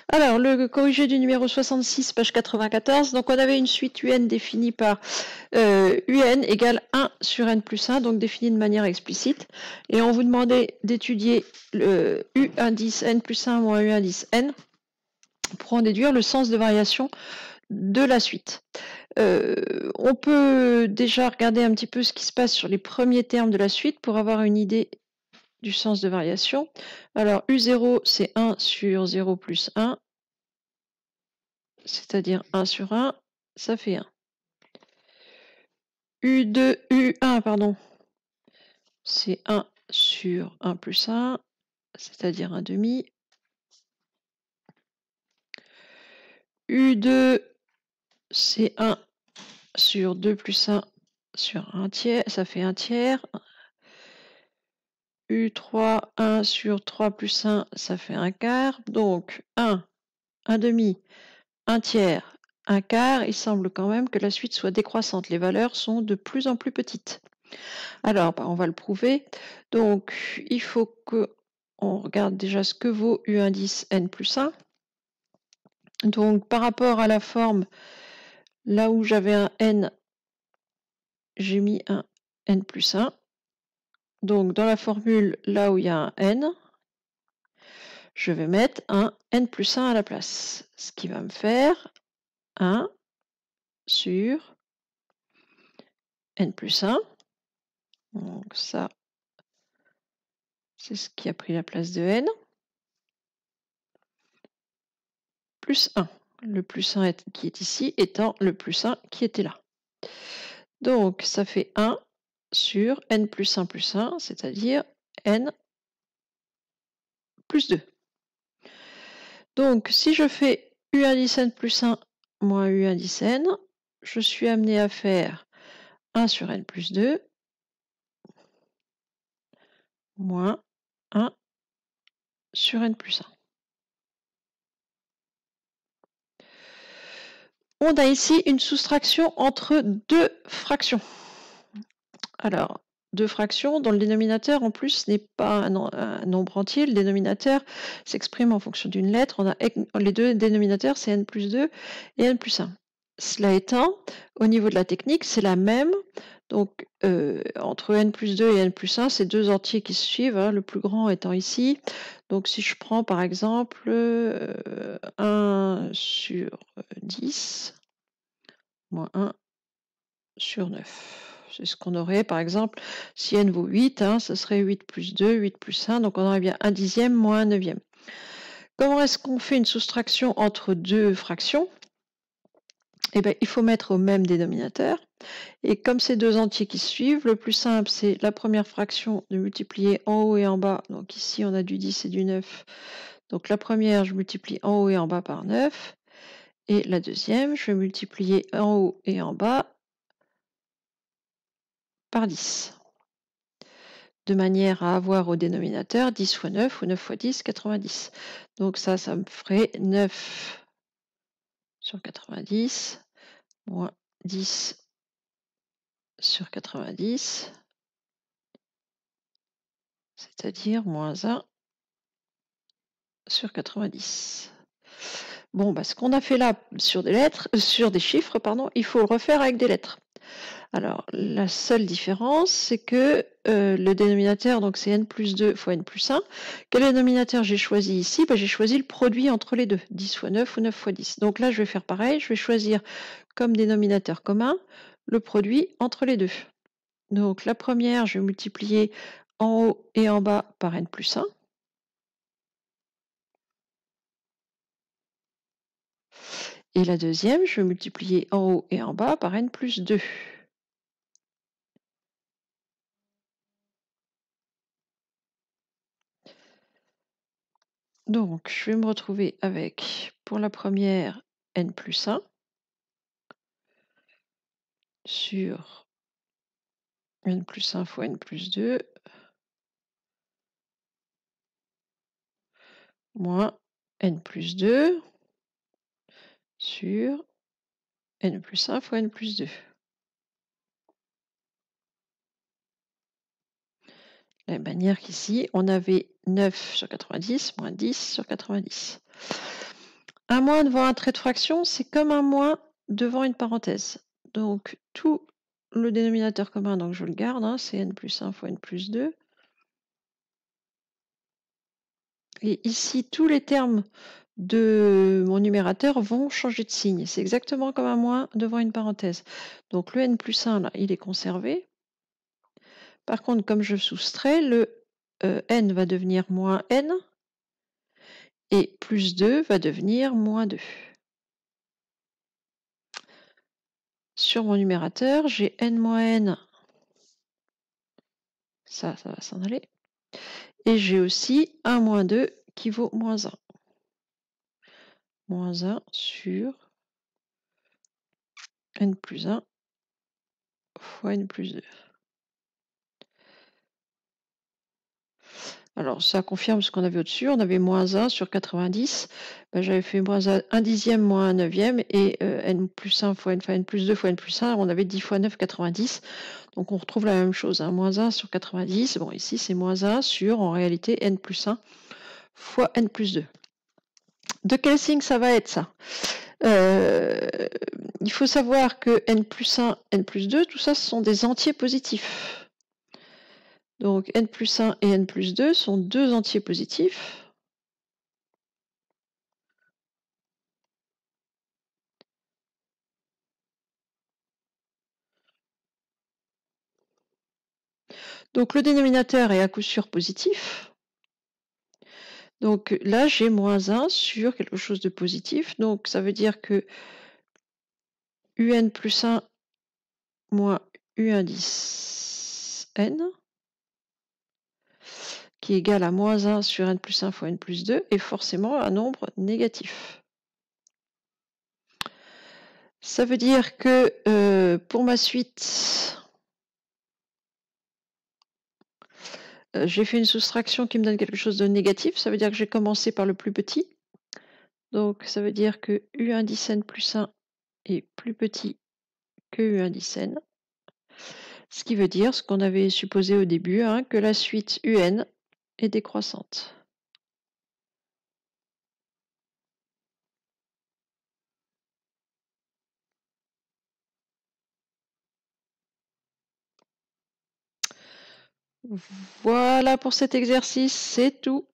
Alors, le corrigé du numéro 66, page 94. Donc, on avait une suite UN définie par UN égale 1 sur N plus 1, donc définie de manière explicite. Et on vous demandait d'étudier le U indice N plus 1 moins U indice N pour en déduire le sens de variation de la suite. On peut déjà regarder un petit peu ce qui se passe sur les premiers termes de la suite pour avoir une idée du sens de variation. Alors, U0, c'est 1 sur 0 plus 1, c'est-à-dire 1 sur 1, ça fait 1. U1, pardon, c'est 1 sur 1 plus 1, c'est-à-dire 1 demi. U2, c'est 1 sur 2 plus 1 sur 1 tiers, ça fait 1 tiers. U3, 1 sur 3 plus 1, ça fait 1 quart. Donc 1, 1 demi, 1 tiers, 1 quart. Il semble quand même que la suite soit décroissante. Les valeurs sont de plus en plus petites. Alors, on va le prouver. Donc, il faut qu'on regarde déjà ce que vaut U indice N plus 1. Donc, par rapport à la forme, là où j'avais un N, j'ai mis un N plus 1. Donc, dans la formule, là où il y a un N, je vais mettre un N plus 1 à la place. Ce qui va me faire 1 sur N plus 1. Donc, ça, c'est ce qui a pris la place de N. Plus 1. Le plus 1 qui est ici étant le plus 1 qui était là. Donc, ça fait 1 sur N plus 1, c'est-à-dire N plus 2. Donc, si je fais U indice N plus 1 moins U indice N, je suis amené à faire 1 sur N plus 2 moins 1 sur N plus 1. On a ici une soustraction entre deux fractions. Alors, deux fractions dont le dénominateur en plus n'est pas un nombre entier. Le dénominateur s'exprime en fonction d'une lettre. On a les deux dénominateurs, c'est N plus 2 et N plus 1. Cela étant, au niveau de la technique, c'est la même. Donc, entre N plus 2 et N plus 1, c'est deux entiers qui se suivent, hein, le plus grand étant ici. Donc, si je prends par exemple 1 sur 10 moins 1 sur 9. C'est ce qu'on aurait, par exemple, si n vaut 8, hein, ce serait 8 plus 2, 8 plus 1, donc on aurait bien 1 dixième moins 1 neuvième. Comment est-ce qu'on fait une soustraction entre deux fractions? Eh bien, il faut mettre au même dénominateur. Et comme c'est deux entiers qui se suivent, le plus simple, c'est la première fraction de multiplier en haut et en bas. Donc ici, on a du 10 et du 9. Donc la première, je multiplie en haut et en bas par 9. Et la deuxième, je vais multiplier en haut et en bas par 10. De manière à avoir au dénominateur 10 fois 9 ou 9 fois 10, 90. Donc ça me ferait 9 sur 90 moins 10 sur 90, c'est-à-dire moins 1 sur 90. Bon, ce qu'on a fait là sur des lettres, sur des chiffres, pardon, il faut le refaire avec des lettres. Alors, la seule différence, c'est que le dénominateur, donc c'est n plus 2 fois n plus 1. Quel dénominateur j'ai choisi ici? J'ai choisi le produit entre les deux, 10 fois 9 ou 9 fois 10. Donc là, je vais faire pareil, je vais choisir comme dénominateur commun le produit entre les deux. Donc la première, je vais multiplier en haut et en bas par n plus 1. Et la deuxième, je vais multiplier en haut et en bas par n plus 2. Donc, je vais me retrouver avec, pour la première, n plus 1 sur n plus 1 fois n plus 2 moins n plus 2 sur n plus 1 fois n plus 2. De la même manière qu'ici, on avait 9 sur 90 moins 10 sur 90. Un moins devant un trait de fraction, c'est comme un moins devant une parenthèse. Donc, tout le dénominateur commun, donc je le garde, hein, c'est n plus 1 fois n plus 2. Et ici, tous les termes de mon numérateur vont changer de signe. C'est exactement comme un moins devant une parenthèse. Donc, le n plus 1, là, il est conservé. Par contre, comme je soustrais, le n va devenir moins n et plus 2 va devenir moins 2. Sur mon numérateur, j'ai n moins n. Ça va s'en aller. Et j'ai aussi 1 moins 2 qui vaut moins 1. Moins 1 sur n plus 1 fois n plus 2. Alors, ça confirme ce qu'on avait au-dessus. On avait moins 1 sur 90. Ben, j'avais fait moins 1 dixième moins 1 neuvième. Et n plus 1 fois n plus 2 fois n plus 1, on avait 10 fois 9, 90. Donc, on retrouve la même chose. Hein. Moins 1 sur 90. Bon, ici, c'est moins 1 sur, en réalité, n plus 1 fois n plus 2. De quel signe ça va être, ça ? Il faut savoir que n plus 1, n plus 2, tout ça, ce sont des entiers positifs. Donc n plus 1 et n plus 2 sont deux entiers positifs. Donc le dénominateur est à coup sûr positif. Donc là, j'ai moins 1 sur quelque chose de positif. Donc ça veut dire que un plus 1 moins un 10 n, qui est égal à moins 1 sur n plus 1 fois n plus 2, est forcément un nombre négatif. Ça veut dire que pour ma suite, j'ai fait une soustraction qui me donne quelque chose de négatif. Ça veut dire que j'ai commencé par le plus petit. Donc ça veut dire que un 10 n plus 1 est plus petit que un 10 n. Ce qui veut dire ce qu'on avait supposé au début, hein, que la suite un est décroissante. Voilà pour cet exercice, c'est tout.